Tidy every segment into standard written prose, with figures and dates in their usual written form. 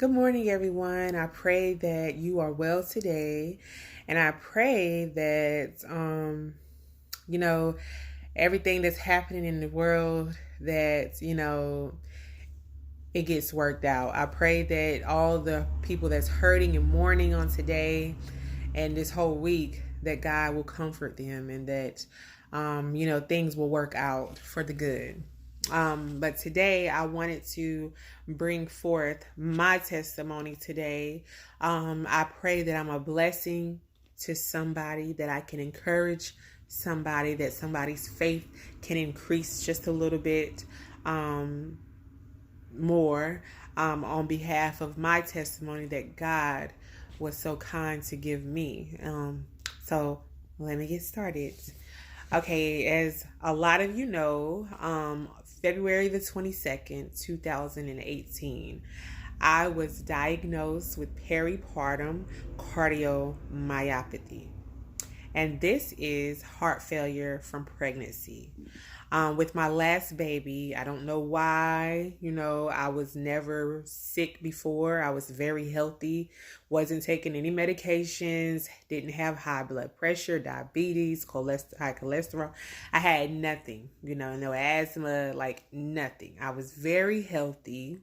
Good morning, everyone. I pray that you are well today. And I pray that, you know, everything that's happening in the world, that, it gets worked out. I pray that all the people that's hurting and mourning on today and this whole week, that God will comfort them and that, things will work out for the good. But today I wanted to bring forth my testimony today. I pray that I'm a blessing to somebody, that I can encourage somebody, that somebody's faith can increase just a little bit more on behalf of my testimony that God was so kind to give me. So let me get started. Okay, as a lot of you know, February the 22nd, 2018, I was diagnosed with peripartum cardiomyopathy. And this is heart failure from pregnancy. With my last baby, I don't know why, I was never sick before. I was very healthy, wasn't taking any medications, didn't have high blood pressure, diabetes, high cholesterol. I had nothing, no asthma, like nothing. I was very healthy.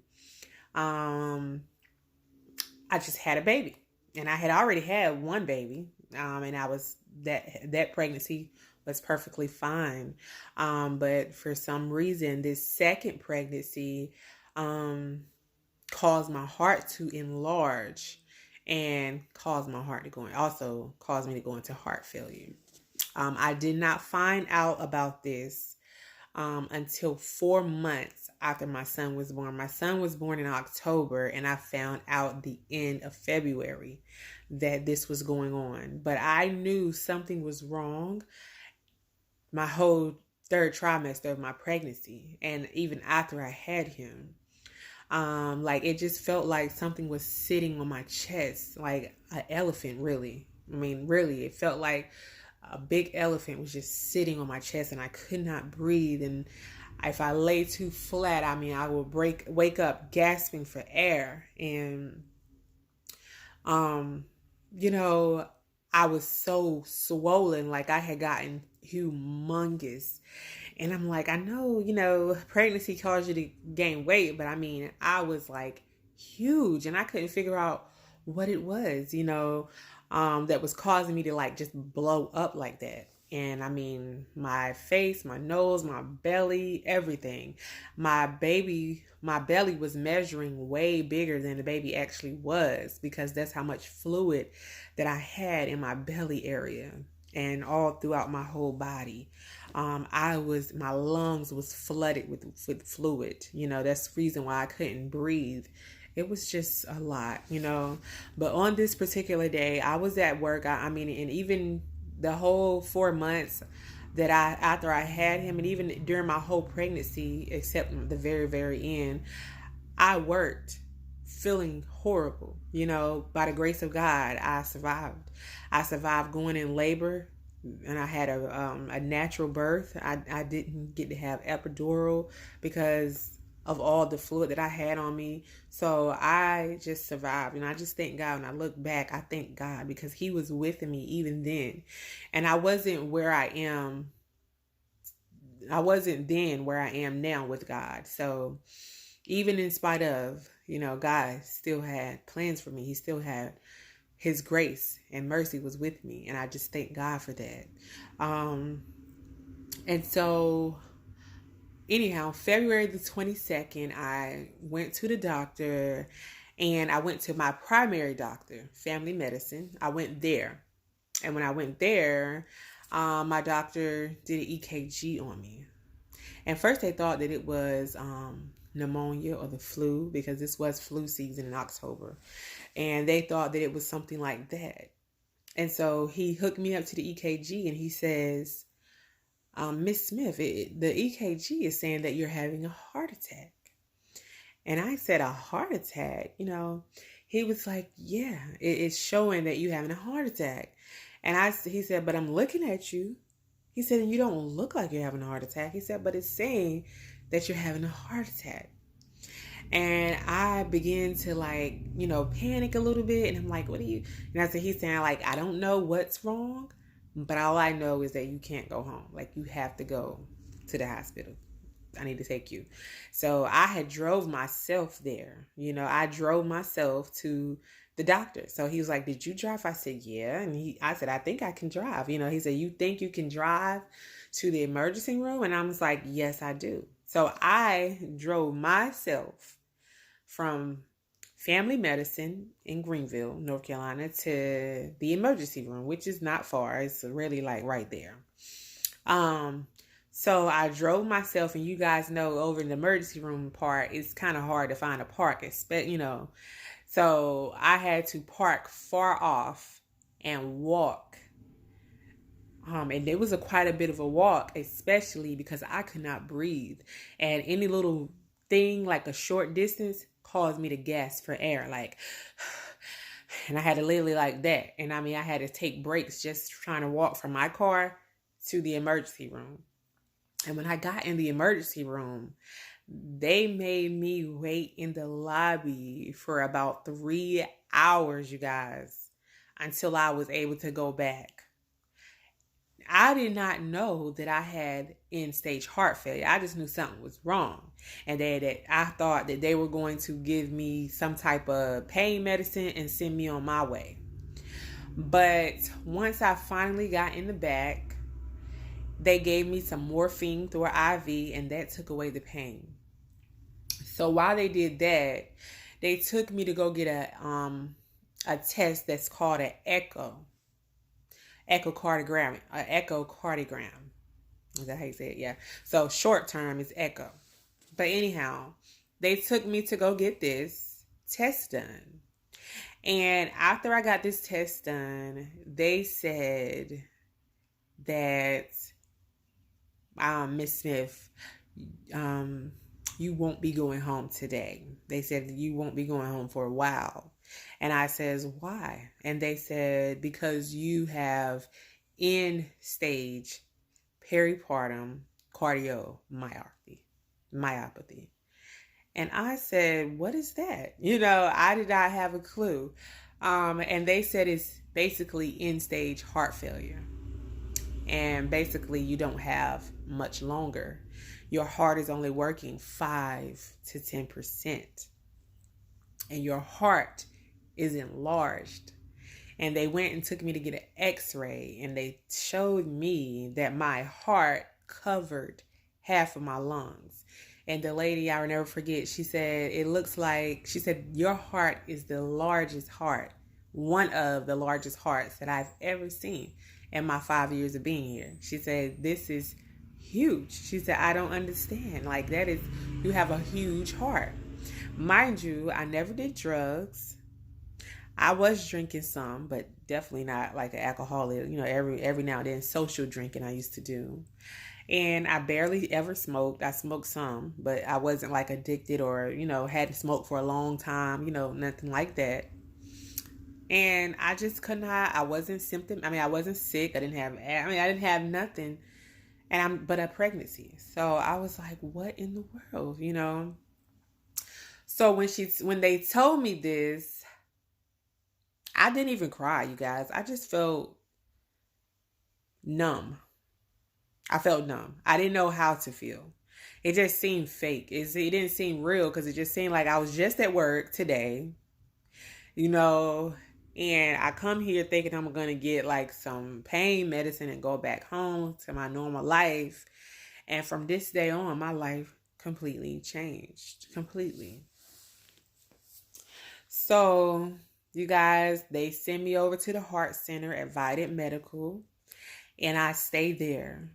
I just had a baby, and I had already had one baby, and I was that pregnancy was perfectly fine. But for some reason, this second pregnancy caused my heart to enlarge and caused my heart to also caused me to go into heart failure. I did not find out about this until 4 months after my son was born. My son was born in October, and I found out the end of February that this was going on. But I knew something was wrong my whole third trimester of my pregnancy, and even after I had him. Like it just felt like something was sitting on my chest, like an elephant, really. I mean, really, it felt like a big elephant was just sitting on my chest, and I could not breathe. And if I lay too flat, I would wake up gasping for air. And, you know, I was so swollen, like I had gotten humongous. And I'm like, I know, pregnancy caused you to gain weight, but I was like huge, and I couldn't figure out what it was, that was causing me to like just blow up like that. And my face, my nose, my belly, everything. My belly was measuring way bigger than the baby actually was, because that's how much fluid that I had in my belly area and all throughout my whole body. My lungs was flooded with fluid. That's the reason why I couldn't breathe. It was just a lot. But on this particular day, I was at work. And even the whole 4 months after I had him, and even during my whole pregnancy, except the very, very end, I worked feeling horrible. By the grace of God, I survived. I survived going in labor, and I had a natural birth. I didn't get to have epidural because of all the fluid that I had on me. So I just survived, and I just thank God. When I look back, I thank God, because he was with me even then. And I wasn't then where I am now with God. So even in spite of, God still had plans for me. He still had his grace and mercy was with me. And I just thank God for that. And so anyhow, February the 22nd, I went to the doctor, and I went to my primary doctor, family medicine. I went there. And when I went there, my doctor did an EKG on me. And first they thought that it was pneumonia or the flu, because this was flu season in October. And they thought that it was something like that. And so he hooked me up to the EKG, and he says, Miss Smith, the EKG is saying that you're having a heart attack. And I said, a heart attack? He was like, yeah, it's showing that you're having a heart attack. And he said, but I'm looking at you. He said, and you don't look like you're having a heart attack. He said, but it's saying that you're having a heart attack. And I began to like, panic a little bit. And I'm like, what are you? And that's what he's saying. Like, I don't know what's wrong, but all I know is that you can't go home. Like, you have to go to the hospital. I need to take you. So I had drove myself there. I drove myself to the doctor. So he was like, did you drive? I said, yeah. And I said, I think I can drive. He said, you think you can drive to the emergency room? And I was like, yes, I do. So I drove myself from family medicine in Greenville, North Carolina, to the emergency room, which is not far. It's really like right there. So I drove myself, and you guys know over in the emergency room part, it's kind of hard to find a park, So I had to park far off and walk. And it was quite a bit of a walk, especially because I could not breathe. And any little thing, like a short distance, caused me to gasp for air. Like, and I had to literally like that. And I had to take breaks just trying to walk from my car to the emergency room. And when I got in the emergency room, they made me wait in the lobby for about 3 hours, you guys, until I was able to go back. I did not know that I had end-stage heart failure. I just knew something was wrong. And that I thought that they were going to give me some type of pain medicine and send me on my way. But once I finally got in the back, they gave me some morphine through an IV, and that took away the pain. So while they did that, they took me to go get a test that's called an echocardiogram. Is that how you say it? Yeah. So short term is echo. But anyhow, they took me to go get this test done. And after I got this test done, they said that, Miss Smith, you won't be going home today. They said you won't be going home for a while. And I says, why? And they said, because you have end-stage peripartum cardiomyopathy. And I said, what is that? I did not have a clue. And they said it's basically end-stage heart failure. And basically you don't have much longer. Your heart is only working 5 to 10%. And your heart is enlarged. And they went and took me to get an x-ray, and they showed me that my heart covered half of my lungs. And the lady, I will never forget, she said, your heart is the largest heart, one of the largest hearts that I've ever seen in my 5 years of being here. She said, this is huge. She said, I don't understand. Like, you have a huge heart. Mind you, I never did drugs. I was drinking some, but definitely not like an alcoholic. Every now and then, social drinking I used to do. And I barely ever smoked. I smoked some, but I wasn't like addicted or, hadn't smoked for a long time, nothing like that. And I just could not, I wasn't I wasn't sick. I didn't have nothing. But a pregnancy. So I was like, what in the world, So when they told me this, I didn't even cry, you guys. I just felt numb. I felt numb. I didn't know how to feel. It just seemed fake. It didn't seem real because it just seemed like I was just at work today, and I come here thinking I'm going to get like some pain medicine and go back home to my normal life. And from this day on, my life completely changed. Completely. So, you guys, they send me over to the heart center at Vidant Medical, and I stay there.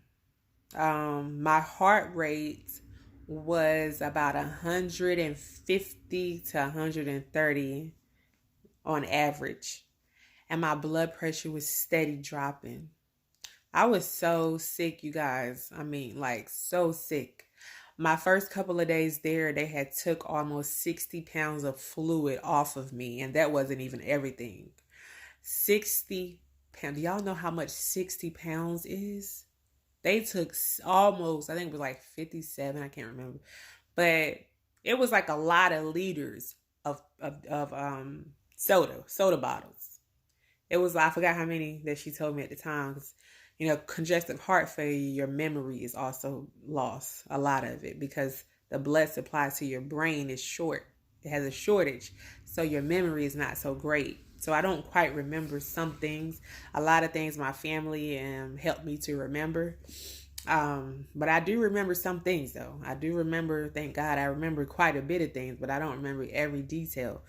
My heart rate was about 150 to 130 on average, and my blood pressure was steady dropping. I was so sick, you guys. So sick. My first couple of days there, they had took almost 60 pounds of fluid off of me, and that wasn't even everything. 60 pounds. Do y'all know how much 60 pounds is? They took almost, I think it was like 57, I can't remember. But It was like a lot of liters of soda bottles. It was, I forgot how many that she told me at the time. 'Cause, you know, congestive heart failure, your memory is also lost, a lot of it, because the blood supply to your brain is short. It has a shortage. So your memory is not so great. So I don't quite remember some things. A lot of things my family helped me to remember. But I do remember some things though. I do remember, thank God, I remember quite a bit of things, but I don't remember every detail.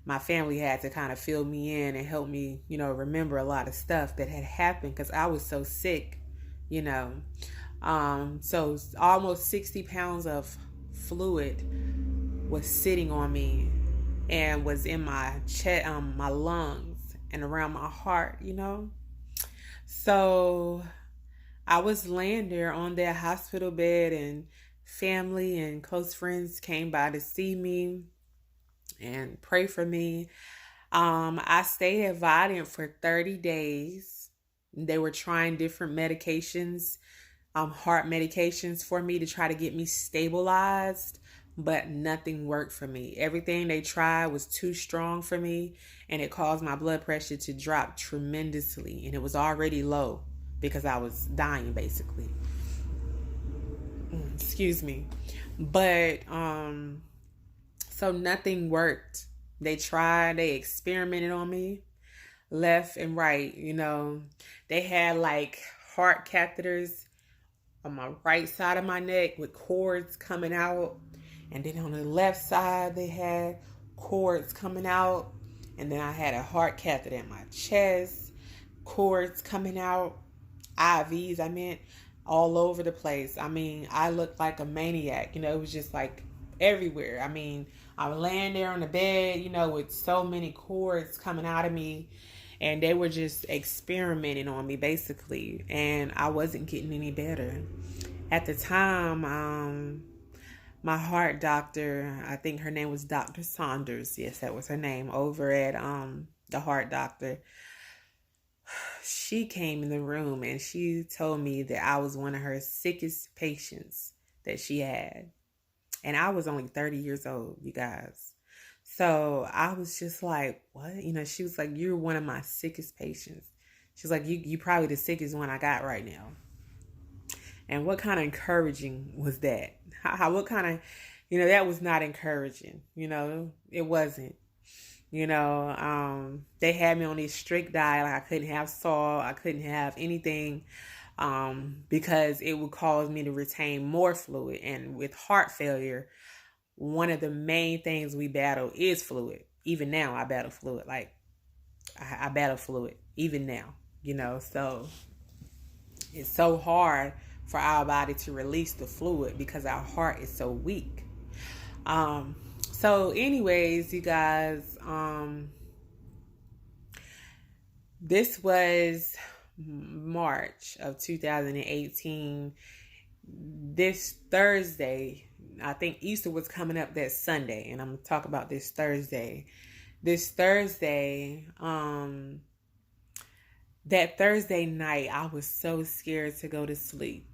My family had to kind of fill me in and help me, you know, remember a lot of stuff that had happened because I was so sick, you know. So almost 60 pounds of fluid was sitting on me and was in my chest, my lungs and around my heart, you know. So I was laying there on that hospital bed, and family and close friends came by to see me and pray for me. I stayed at Valiant for 30 days. They were trying different medications, heart medications for me to try to get me stabilized, but nothing worked for me. Everything they tried was too strong for me, and it caused my blood pressure to drop tremendously, and it was already low because I was dying basically. Excuse me. But so nothing worked. They tried, they experimented on me left and right, you know. They had like heart catheters on my right side of my neck with cords coming out. And then on the left side, they had cords coming out. And then I had a heart catheter in my chest, cords coming out, IVs, I meant, all over the place. I mean, I looked like a maniac. You know, it was just like everywhere. I mean, I was laying there on the bed, you know, with so many cords coming out of me. And they were just experimenting on me, basically. And I wasn't getting any better. At the time, my heart doctor, I think her name was Dr. Saunders. Yes, that was her name, over at the heart doctor. She came in the room and she told me that I was one of her sickest patients that she had. And I was only 30 years old, you guys. So I was just like, what? You know, she was like, you're one of my sickest patients. She's like, you probably the sickest one I got right now. And what kind of encouraging was that? What kind of, you know, that was not encouraging. You know, it wasn't. You know, they had me on this strict diet. Like I couldn't have salt. I couldn't have anything because it would cause me to retain more fluid. And with heart failure, one of the main things we battle is fluid. Even now, I battle fluid. Like, I battle fluid even now, you know. So it's so hard for our body to release the fluid because our heart is so weak. So anyways, you guys, this was March of 2018. This Thursday, I think Easter was coming up that Sunday, and I'm going to talk about this Thursday. This Thursday, that Thursday night, I was so scared to go to sleep.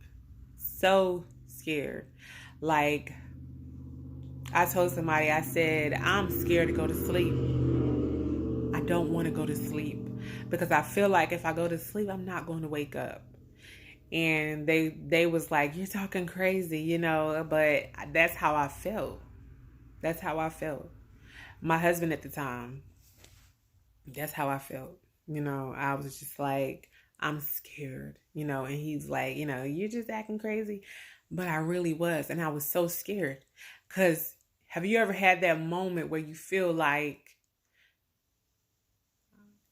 So scared. Like, I told somebody, I said, I'm scared to go to sleep. I don't want to go to sleep because I feel like if I go to sleep, I'm not going to wake up. And they was like, you're talking crazy, you know, but that's how I felt. That's how I felt. My husband at the time, that's how I felt. You know, I was just like, I'm scared, you know, and he's like, you know, you're just acting crazy. But I really was. And I was so scared because have you ever had that moment where you feel like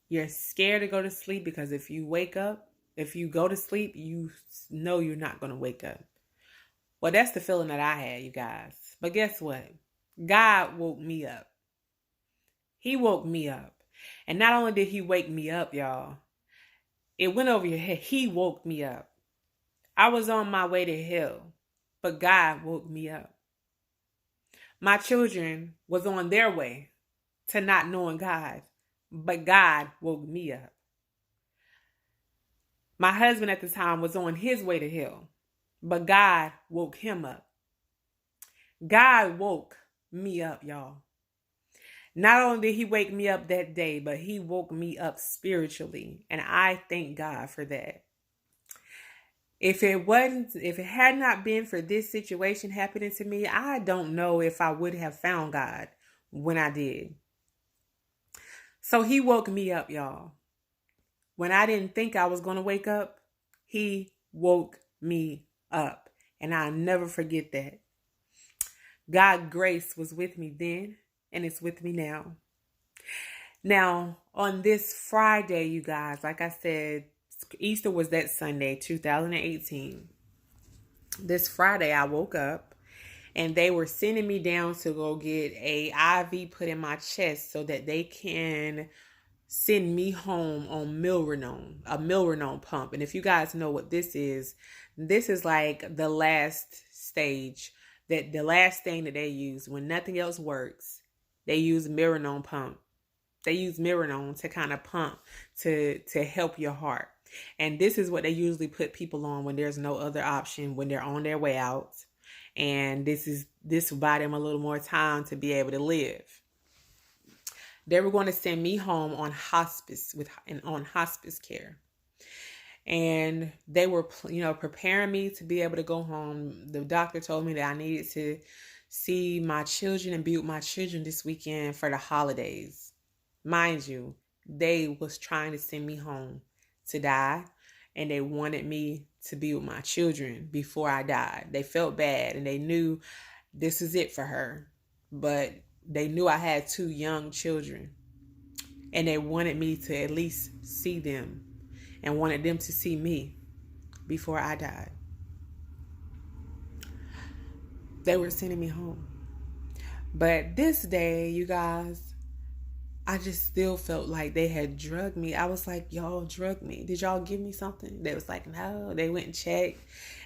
you're scared to go to sleep because if you go to sleep, you know you're not going to wake up. Well, that's the feeling that I had, you guys. But guess what? God woke me up. He woke me up. And not only did he wake me up, y'all, it went over your head. He woke me up. I was on my way to hell, but God woke me up. My children was on their way to not knowing God, but God woke me up. My husband at the time was on his way to hell, but God woke him up. God woke me up, y'all. Not only did he wake me up that day, but he woke me up spiritually. And I thank God for that. If it had not been for this situation happening to me, I don't know if I would have found God when I did. So he woke me up, y'all. When I didn't think I was going to wake up, he woke me up. And I'll never forget that. God's grace was with me then, and it's with me now. Now, on this Friday, you guys, like I said, Easter was that Sunday, 2018. This Friday, I woke up and they were sending me down to go get a IV put in my chest so that they can send me home on Milrinone, a Milrinone pump. And if you guys know what this is like the last stage, that the last thing that they use when nothing else works. They use Milrinone pump. They use Milrinone to kind of pump to help your heart. And this is what they usually put people on when there's no other option, when they're on their way out. And this will buy them a little more time to be able to live. They were going to send me home on hospice on hospice care. And they were, preparing me to be able to go home. The doctor told me that I needed to see my children and be with my children this weekend for the holidays. Mind you, they was trying to send me home to die, and they wanted me to be with my children before I died. They felt bad, and they knew this is it for her, but they knew I had 2 young children, and they wanted me to at least see them and wanted them to see me before I died. They were sending me home. But this day, you guys, I just still felt like they had drugged me. I was like, y'all drugged me. Did y'all give me something? They was like, no. They went and checked.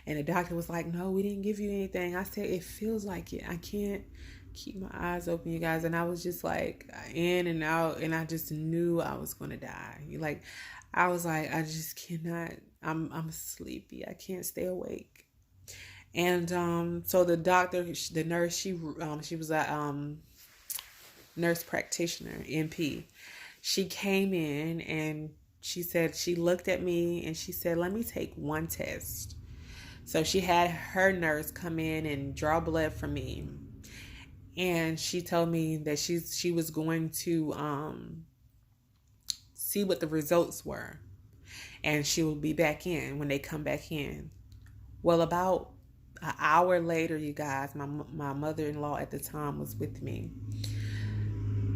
And the doctor was like, no, we didn't give you anything. I said, it feels like it. I can't keep my eyes open, you guys. And I was just like in and out. And I just knew I was going to die. I was like, I just cannot. I'm sleepy. I can't stay awake. And so the doctor, the nurse, she was a nurse practitioner, NP. She came in and she said, she looked at me and she said, let me take one test. So she had her nurse come in and draw blood from me. And she told me that she was going to see what the results were. And she will be back in when they come back in. Well, about an hour later, you guys, my mother-in-law at the time was with me.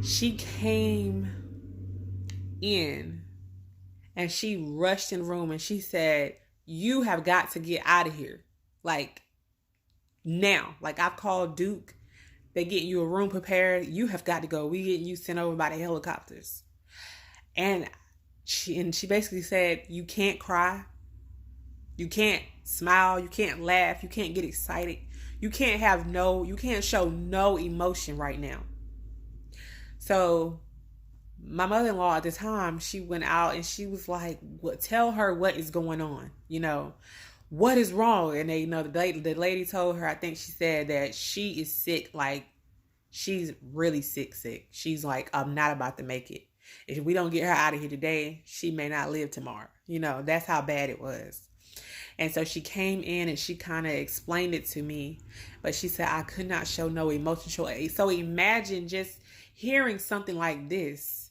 She came in and she rushed in the room and she said, you have got to get out of here. Like now. Like I've called Duke. They're getting you a room prepared. You have got to go. We getting you sent over by the helicopters. And she basically said, you can't cry. You can't smile. You can't laugh. You can't get excited. You can't show no emotion right now. So my mother-in-law at the time, she went out and she was like, tell her what is going on. What is wrong? And the lady told her, I think she said that she is sick. Like she's really sick. She's like, I'm not about to make it. If we don't get her out of here today, she may not live tomorrow. That's how bad it was. And so she came in and she kind of explained it to me, but she said, I could not show no emotion. So imagine just hearing something like this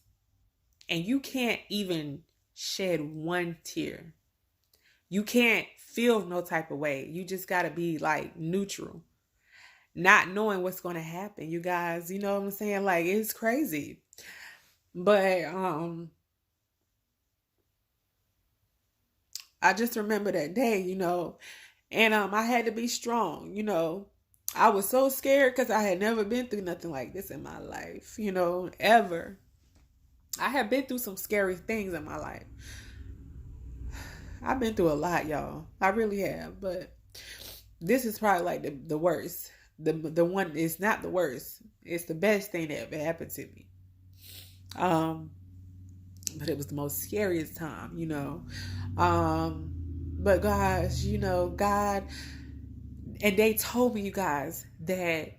and you can't even shed one tear. You can't feel no type of way. You just got to be like neutral, not knowing what's going to happen. You guys, you know what I'm saying? Like it's crazy. But I just remember that day, and I had to be strong, I was so scared because I had never been through nothing like this in my life, ever. I have been through some scary things in my life. I've been through a lot, y'all. I really have, but this is probably like the worst. The one is not the worst. It's the best thing that ever happened to me. But it was the most scariest time, but guys, God, and they told me, you guys, that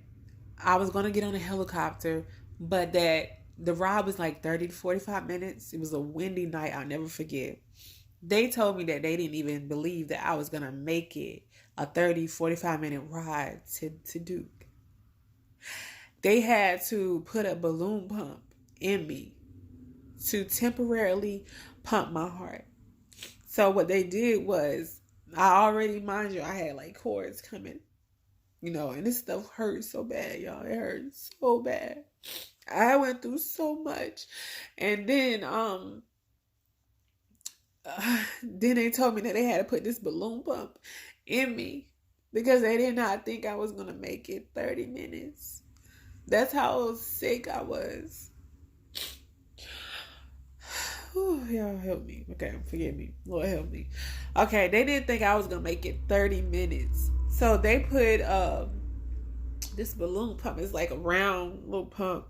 I was going to get on a helicopter, but that the ride was like 30 to 45 minutes. It was a windy night. I'll never forget. They told me that they didn't even believe that I was going to make it a 30, 45-minute ride to Duke. They had to put a balloon pump in me to temporarily pump my heart. So what they did was, I already, mind you, I had like cords coming, and this stuff hurts so bad, y'all. It hurts so bad. I went through so much. And then then they told me that they had to put this balloon pump in me because they did not think I was going to make it 30 minutes. That's how sick I was. Ooh, y'all help me. Okay, forgive me. Lord help me. Okay, they didn't think I was going to make it 30 minutes. So they put this balloon pump. It's like a round little pump.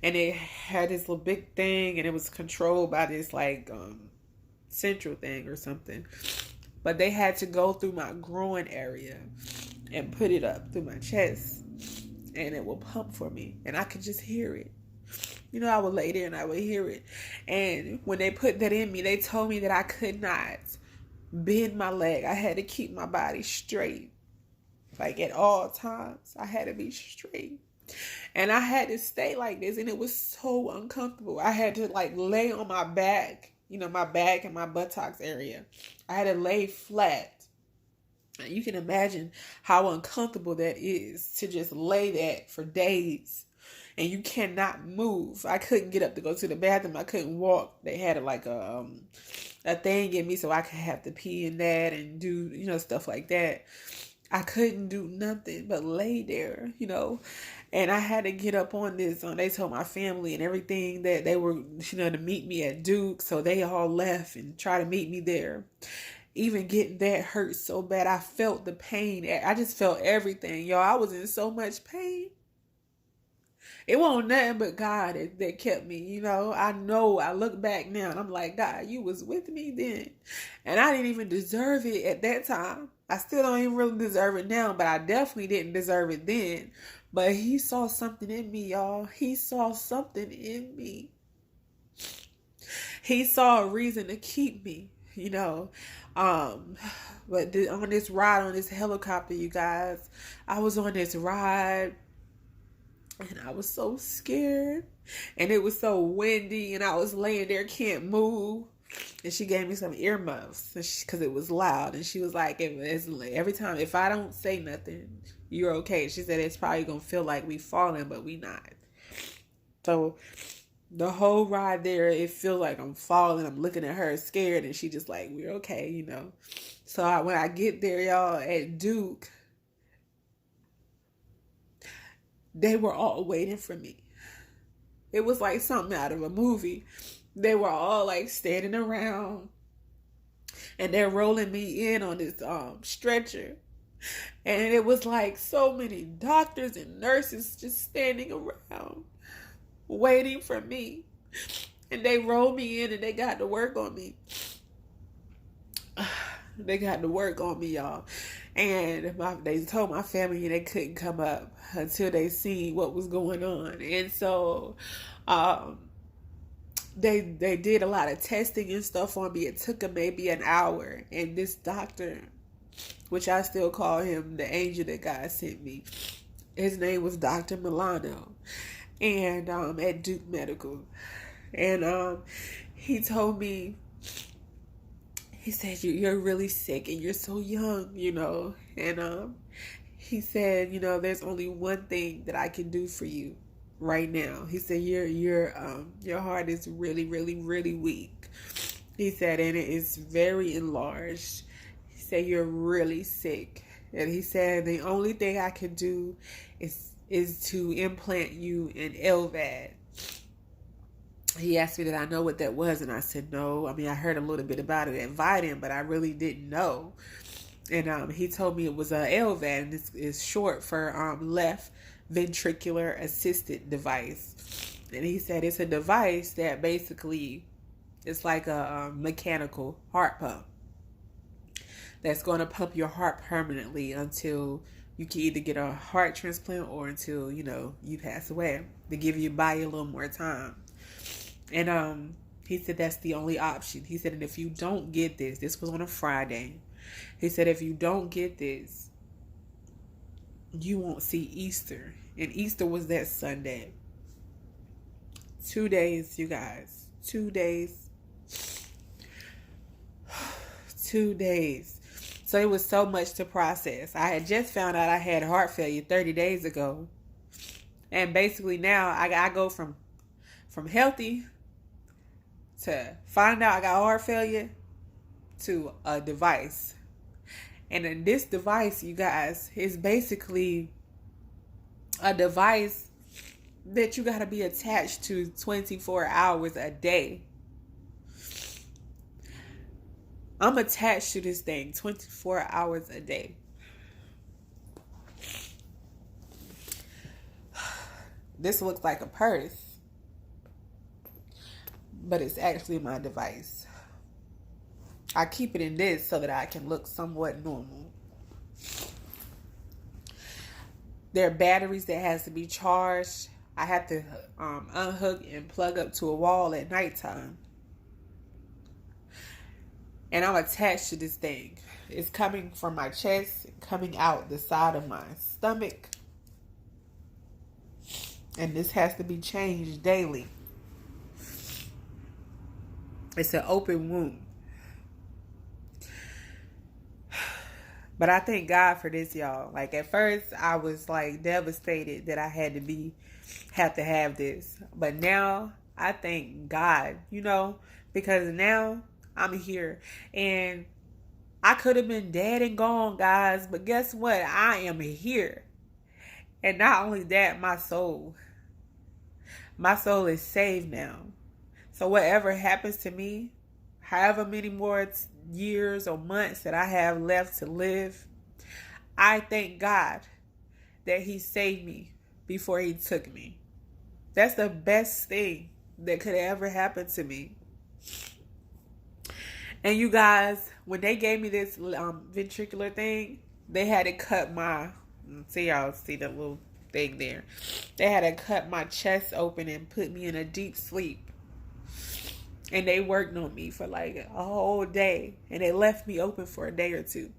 And it had this little big thing, and it was controlled by this like central thing or something. But they had to go through my groin area and put it up through my chest, and it will pump for me, and I could just hear it. I would lay there and I would hear it. And when they put that in me, they told me that I could not bend my leg. I had to keep my body straight. Like at all times, I had to be straight. And I had to stay like this, and it was so uncomfortable. I had to like lay on my back, my back and my buttocks area. I had to lay flat. You can imagine how uncomfortable that is, to just lay that for days. And you cannot move. I couldn't get up to go to the bathroom. I couldn't walk. They had like a thing in me so I could have to pee in that and do, stuff like that. I couldn't do nothing but lay there, And I had to get up on this. They told my family and everything that they were, to meet me at Duke. So they all left and tried to meet me there. Even getting that hurt so bad. I felt the pain. I just felt everything, y'all. I was in so much pain. It wasn't nothing but God that kept me, I know, I look back now and I'm like, God, you was with me then. And I didn't even deserve it at that time. I still don't even really deserve it now, but I definitely didn't deserve it then. But he saw something in me, y'all. He saw something in me. He saw a reason to keep me, But on this ride, on this helicopter, you guys, I was on this ride. And I was so scared. And it was so windy. And I was laying there, can't move. And she gave me some earmuffs because it was loud. And she was like, every time, if I don't say nothing, you're okay. She said, it's probably going to feel like we falling, but we not. So the whole ride there, it feels like I'm falling. I'm looking at her scared. And she just like, we're okay, So when I get there, y'all, at Duke, they were all waiting for me. It was like something out of a movie. They were all like standing around, and they're rolling me in on this stretcher. And it was like so many doctors and nurses just standing around waiting for me. And they rolled me in and they got to work on me. They got to work on me, y'all. And they told my family they couldn't come up until they seen what was going on. And so they did a lot of testing and stuff on me. It took them maybe an hour. And this doctor, which I still call him the angel that God sent me, his name was Dr. Milano, and at Duke Medical. And he told me, he said, you're really sick and you're so young, And he said, there's only one thing that I can do for you right now. He said, your heart is really, really, really weak. He said, and it is very enlarged. He said, you're really sick. And he said, the only thing I can do is to implant you in LVAD. He asked me that I know what that was, and I said no. I mean, I heard a little bit about it at Vidant, but I really didn't know. And he told me it was a LVAD, and it's short for left ventricular assisted device. And he said it's a device that basically it's like a mechanical heart pump that's going to pump your heart permanently until You can either get a heart transplant or until, you pass away. They give your body a little more time. And he said that's the only option. He said, and if you don't get this was on a Friday. He said, if you don't get this, you won't see Easter. And Easter was that Sunday. 2 days, you guys. 2 days. 2 days. So it was so much to process. I had just found out I had heart failure 30 days ago. And basically now I go from healthy to find out I got heart failure to a device. And then this device, you guys, is basically a device that you got to be attached to 24 hours a day. I'm attached to this thing 24 hours a day. This looks like a purse, but it's actually my device. I keep it in this so that I can look somewhat normal. There are batteries that has to be charged. I have to unhook and plug up to a wall at nighttime. And I'm attached to this thing. It's coming from my chest, coming out the side of my stomach. And this has to be changed daily. It's an open wound. But I thank God for this, y'all. Like at first I was like devastated that I had to have this. But now I thank God, because now I'm here. And I could have been dead and gone, guys. But guess what? I am here. And not only that, my soul is saved now. So whatever happens to me, however many more years or months that I have left to live, I thank God that he saved me before he took me. That's the best thing that could ever happen to me. And you guys, when they gave me this ventricular thing, they had to cut y'all see the little thing there. They had to cut my chest open and put me in a deep sleep. And they worked on me for like a whole day. And they left me open for a day or two.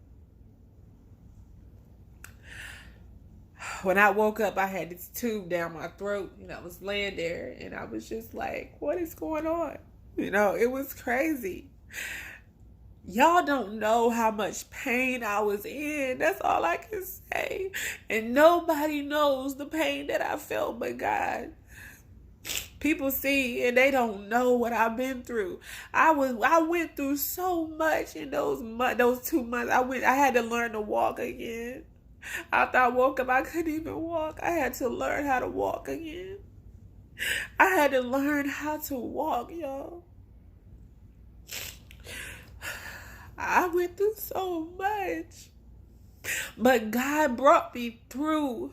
When I woke up, I had this tube down my throat. And I was laying there. And I was just like, what is going on? It was crazy. Y'all don't know how much pain I was in. That's all I can say. And nobody knows the pain that I felt but God. People see and they don't know what I've been through. I went through so much in those 2 months. I had to learn to walk again. After I woke up, I couldn't even walk. I had to learn how to walk again. I had to learn how to walk, y'all. I went through so much. But God brought me through.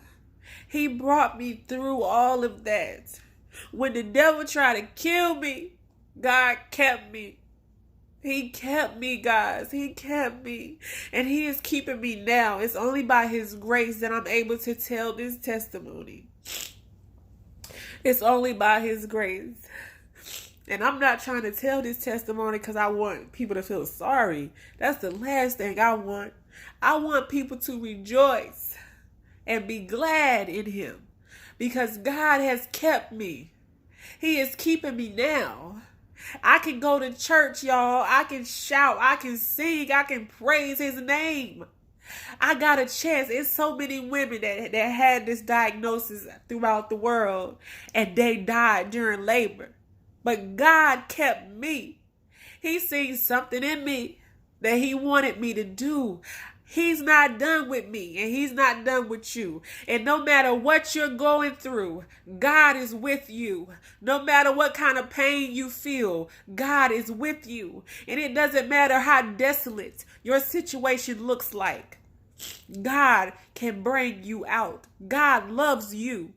He brought me through all of that. When the devil tried to kill me, God kept me. He kept me, guys. He kept me. And he is keeping me now. It's only by his grace that I'm able to tell this testimony. It's only by his grace. And I'm not trying to tell this testimony because I want people to feel sorry. That's the last thing I want. I want people to rejoice and be glad in him because God has kept me. He is keeping me now. I can go to church, y'all. I can shout. I can sing. I can praise his name. I got a chance. It's so many women that had this diagnosis throughout the world and they died during labor. But God kept me. He seen something in me that he wanted me to do. He's not done with me and he's not done with you. And no matter what you're going through, God is with you. No matter what kind of pain you feel, God is with you. And it doesn't matter how desolate your situation looks like. God can bring you out. God loves you.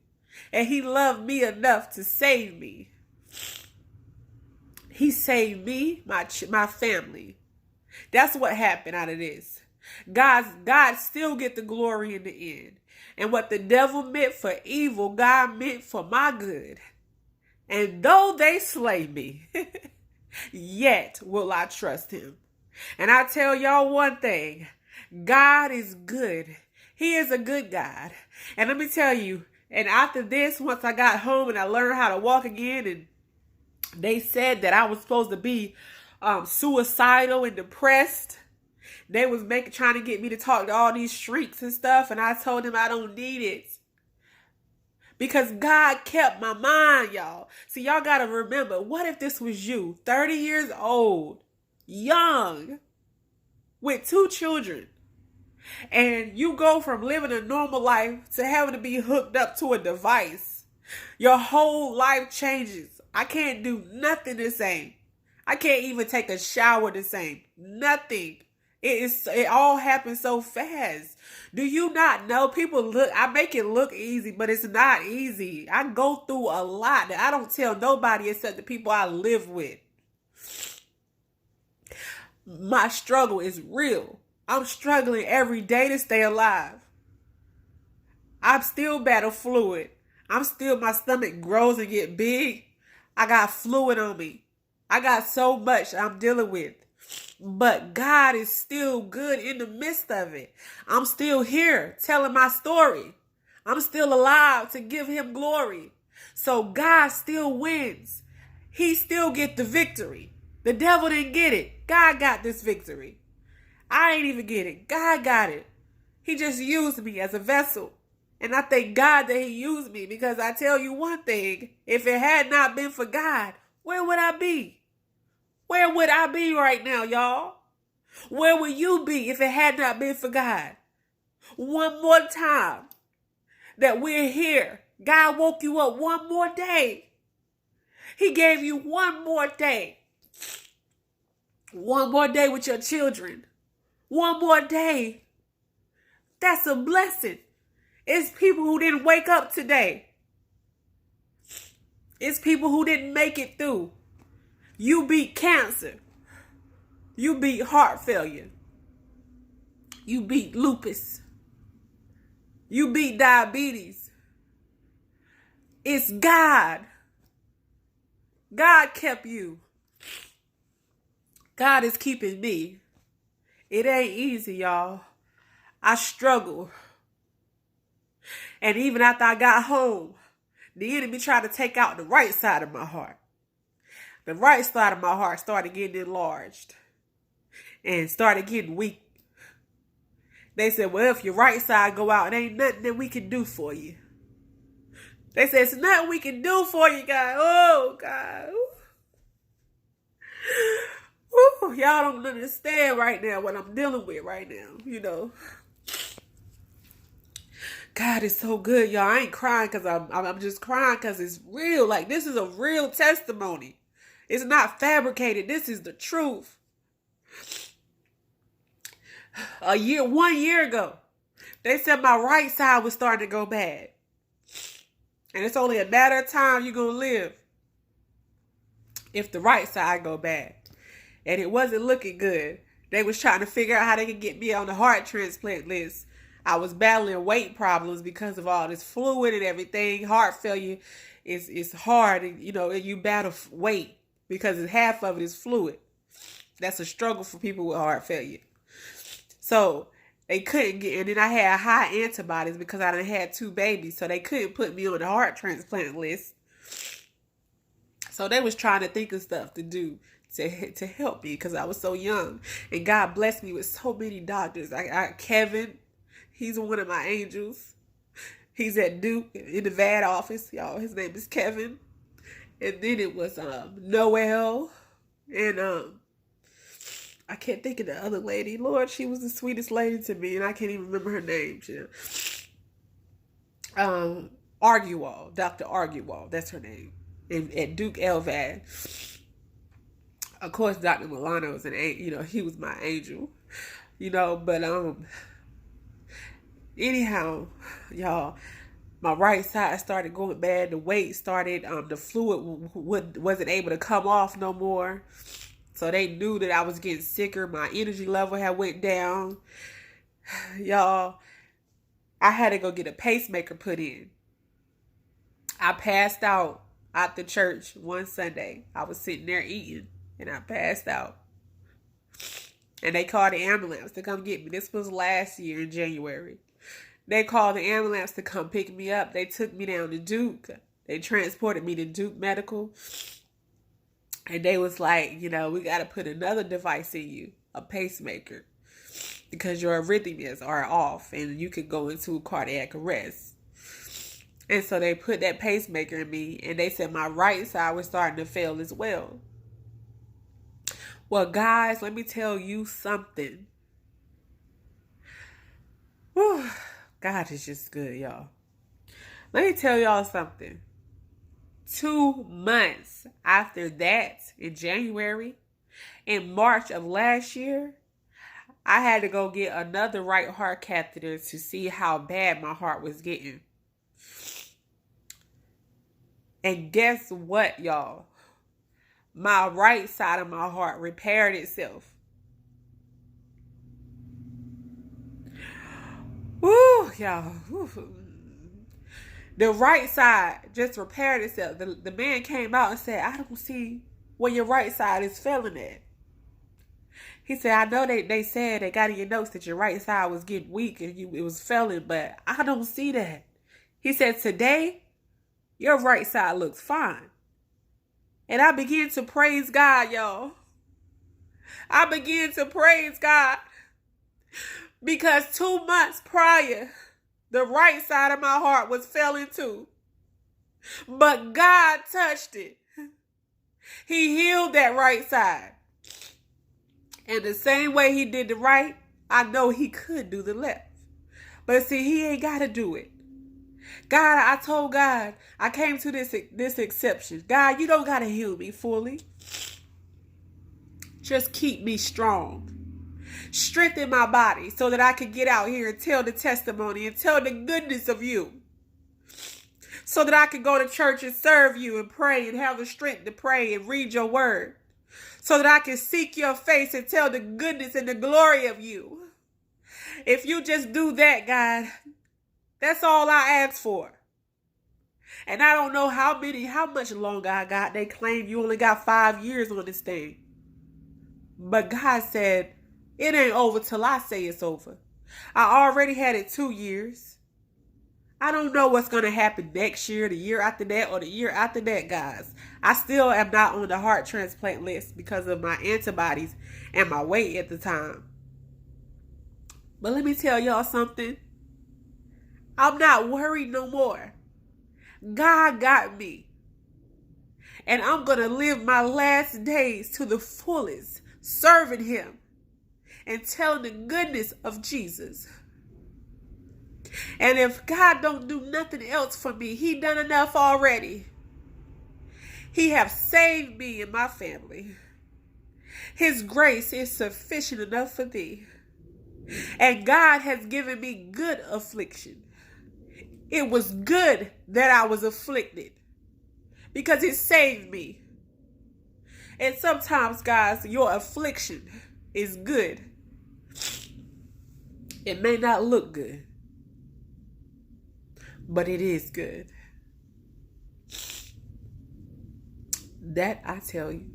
And he loved me enough to save me. He saved me, my family. That's what happened out of this. God still get the glory in the end. And what the devil meant for evil, God meant for my good. And though they slay me, yet will I trust him. And I tell y'all one thing, God is good. He is a good God. And let me tell you, and after this, once I got home and I learned how to walk again, and they said that I was supposed to be suicidal and depressed. They was trying to get me to talk to all these shrieks and stuff, and I told them I don't need it. Because God kept my mind, y'all. See, y'all got to remember, what if this was you, 30 years old, young, with 2 children, and you go from living a normal life to having to be hooked up to a device? Your whole life changes. I can't do nothing the same. I can't even take a shower the same. Nothing. It all happens so fast. Do you not know? I make it look easy, but it's not easy. I go through a lot that I don't tell nobody except the people I live with. My struggle is real. I'm struggling every day to stay alive. I'm still battle fluid. My stomach grows and get big. I got fluid on me. I got so much I'm dealing with. But God is still good in the midst of it. I'm still here telling my story. I'm still alive to give him glory. So God still wins. He still get the victory. The devil didn't get it. God got this victory. I ain't even get it. God got it. He just used me as a vessel. And I thank God that he used me, because I tell you one thing, if it had not been for God, where would I be? Where would I be right now, y'all? Where would you be if it had not been for God? One more time that we're here. God woke you up one more day. He gave you one more day. One more day with your children. One more day. That's a blessing. It's people who didn't wake up today. It's people who didn't make it through. You beat cancer. You beat heart failure. You beat lupus. You beat diabetes. It's God. God kept you. God is keeping me. It ain't easy, y'all. I struggle. And even after I got home, the enemy tried to take out the right side of my heart. The right side of my heart started getting enlarged and started getting weak. They said, well, if your right side go out, it ain't nothing that we can do for you. They said, it's nothing we can do for you, God. Oh, God. Ooh, y'all don't understand right now what I'm dealing with right now, you know. God is so good, y'all. I ain't crying because I'm just crying because it's real. Like, this is a real testimony. It's not fabricated. This is the truth. 1 year ago, they said my right side was starting to go bad. And it's only a matter of time you're going to live if the right side go bad. And it wasn't looking good. They was trying to figure out how they could get me on the heart transplant list. I was battling weight problems because of all this fluid and everything. Heart failure is hard. And, you know, you battle weight because half of it is fluid. That's a struggle for people with heart failure. So they couldn't get, and then I had high antibodies because I done had 2 babies. So they couldn't put me on the heart transplant list. So they was trying to think of stuff to do to help me because I was so young. And God blessed me with so many doctors. Kevin, he's one of my angels. He's at Duke in the VAD office, y'all. His name is Kevin. And then it was Noelle. And I can't think of the other lady. Lord, she was the sweetest lady to me. And I can't even remember her name. Arguwald. Dr. Arguwald. That's her name. At Duke LVAD. Of course, Dr. Milano was he was my angel. But anyhow, y'all, my right side started going bad. The weight started, the fluid wasn't able to come off no more. So they knew that I was getting sicker. My energy level had went down. Y'all, I had to go get a pacemaker put in. I passed out at the church one Sunday. I was sitting there eating and I passed out. And they called the ambulance to come get me. This was last year in January. They called the ambulance to come pick me up. They took me down to Duke. They transported me to Duke Medical. And they was like, we got to put another device in you, a pacemaker, because your arrhythmias are off and you could go into cardiac arrest. And so they put that pacemaker in me, and they said my right side was starting to fail as well. Well, guys, let me tell you something. Whew. God is just good, y'all. Let me tell y'all something. 2 months after that, in January, in March of last year, I had to go get another right heart catheter to see how bad my heart was getting. And guess what, y'all? My right side of my heart repaired itself. Woo, y'all. Woo. The right side just repaired itself. The man came out and said, I don't see where your right side is failing at. He said, I know they said they got in your notes that your right side was getting weak and it was failing, but I don't see that. He said, today, your right side looks fine. And I began to praise God, y'all. I began to praise God because 2 months prior, the right side of my heart was failing too. But God touched it. He healed that right side. And the same way he did the right, I know he could do the left. But see, he ain't got to do it. God, I told God, I came to this exception. God, you don't got to heal me fully. Just keep me strong. Strengthen my body so that I can get out here and tell the testimony and tell the goodness of you. So that I can go to church and serve you and pray and have the strength to pray and read your word. So that I can seek your face and tell the goodness and the glory of you. If you just do that, God, that's all I ask for. And I don't know how much longer I got. They claim you only got 5 years on this thing. But God said, it ain't over till I say it's over. I already had it 2 years. I don't know what's going to happen next year, the year after that, or the year after that, guys. I still am not on the heart transplant list because of my antibodies and my weight at the time. But let me tell y'all something. I'm not worried no more. God got me. And I'm going to live my last days to the fullest, serving him and telling the goodness of Jesus. And if God don't do nothing else for me, he done enough already. He have saved me and my family. His grace is sufficient enough for thee. And God has given me good affliction. It was good that I was afflicted because it saved me. And sometimes, guys, your affliction is good. It may not look good, but it is good. That I tell you.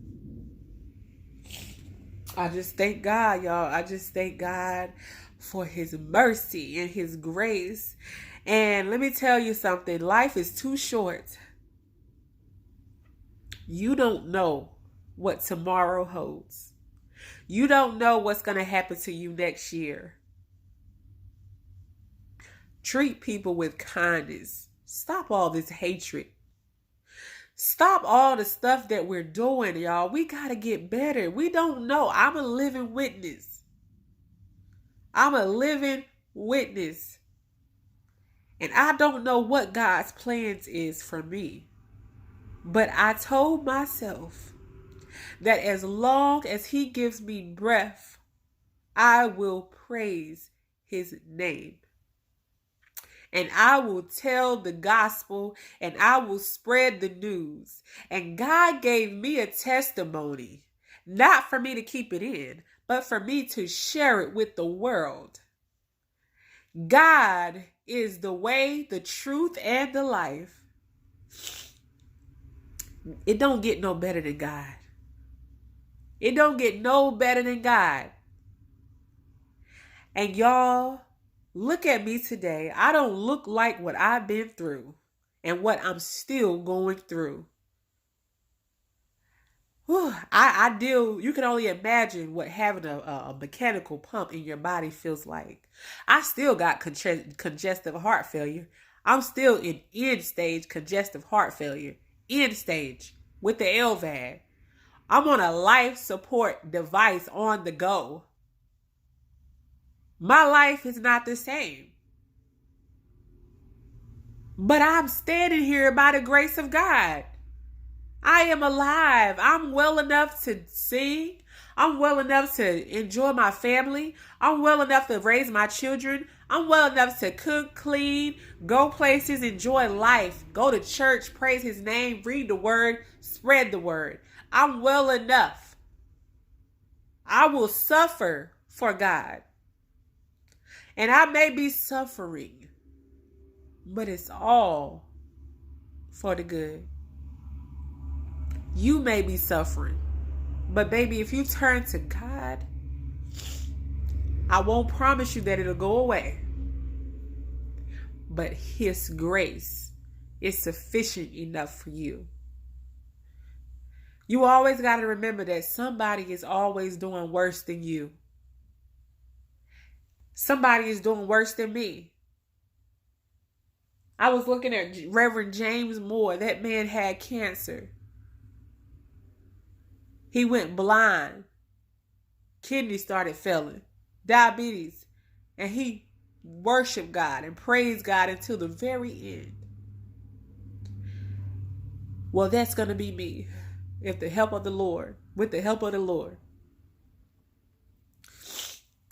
I just thank God, y'all. I just thank God for his mercy and his grace. And let me tell you something. Life is too short. You don't know what tomorrow holds. You don't know what's going to happen to you next year. Treat people with kindness. Stop all this hatred. Stop all the stuff that we're doing, y'all. We got to get better. We don't know. I'm a living witness. I'm a living witness. And I don't know what God's plans is for me. But I told myself that as long as he gives me breath, I will praise his name. And I will tell the gospel and I will spread the news. And God gave me a testimony Not for me to keep it in, but for me to share it with the world. God is the way, the truth, and the life. It don't get no better than God. It don't get no better than God. And y'all, look at me today. I don't look like what I've been through and what I'm still going through. Whew, you can only imagine what having a mechanical pump in your body feels like. I still got congestive heart failure. I'm still in end stage congestive heart failure. End stage with the LVAD. I'm on a life support device on the go. My life is not the same. But I'm standing here by the grace of God. I am alive. I'm well enough to sing. I'm well enough to enjoy my family. I'm well enough to raise my children. I'm well enough to cook, clean, go places, enjoy life, go to church, praise his name, read the word, spread the word. I'm well enough. I will suffer for God. And I may be suffering, but it's all for the good. You may be suffering, but baby, if you turn to God, I won't promise you that it'll go away. But his grace is sufficient enough for you. You always got to remember that somebody is always doing worse than you. Somebody is doing worse than me. I was looking at Reverend James Moore. That man had cancer. He went blind. Kidneys started failing. Diabetes. And he worshiped God and praised God until the very end. Well, that's going to be me. With the help of the Lord.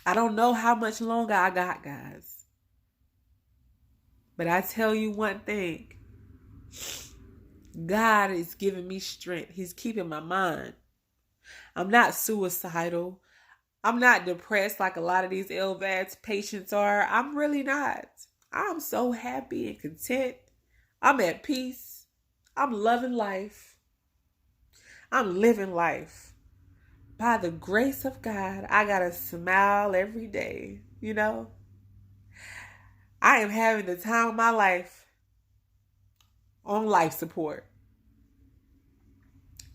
I don't know how much longer I got, guys. But I tell you one thing. God is giving me strength. He's keeping my mind. I'm not suicidal. I'm not depressed like a lot of these LVADs patients are. I'm really not. I'm so happy and content. I'm at peace. I'm loving life. I'm living life. By the grace of God, I got to smile every day, you know. I am having the time of my life on life support.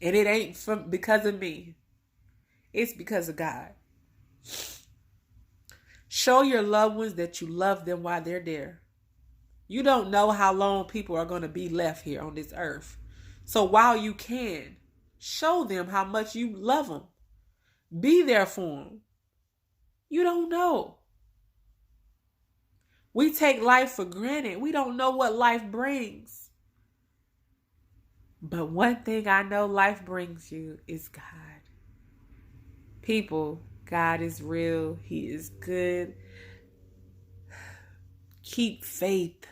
And it ain't because of me. It's because of God. Show your loved ones that you love them while they're there. You don't know how long people are going to be left here on this earth. So while you can, show them how much you love them. Be there for them. You don't know. We take life for granted. We don't know what life brings. But one thing I know life brings you is God. People, God is real. He is good. Keep faith.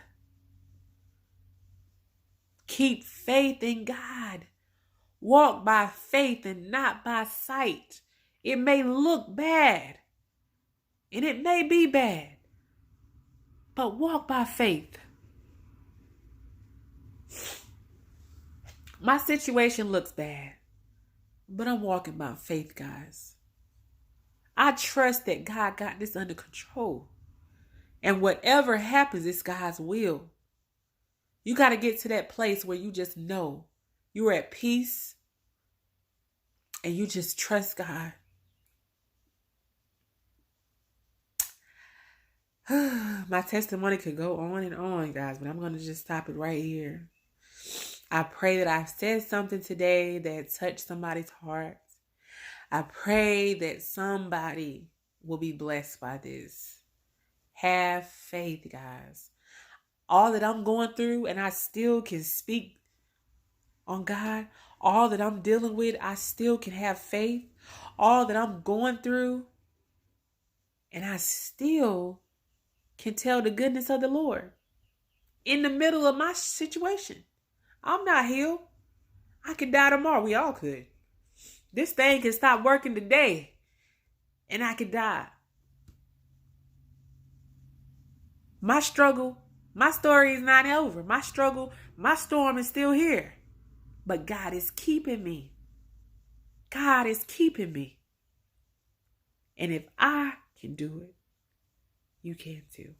Keep faith in God. Walk by faith and not by sight. It may look bad. And it may be bad. But walk by faith. My situation looks bad. But I'm walking by faith, guys. I trust that God got this under control. And whatever happens, it's God's will. You got to get to that place where you just know you're at peace and you just trust God. My testimony could go on and on, guys, but I'm going to just stop it right here. I pray that I've said something today that touched somebody's heart. I pray that somebody will be blessed by this. Have faith, guys. All that I'm going through, and I still can speak on God. All that I'm dealing with, I still can have faith. All that I'm going through, and I still can tell the goodness of the Lord. In the middle of my situation. I'm not healed. I could die tomorrow. We all could. This thing can stop working today and I could die. My struggle, my story is not over. My struggle, my storm is still here. But God is keeping me. God is keeping me. And if I can do it, you can too.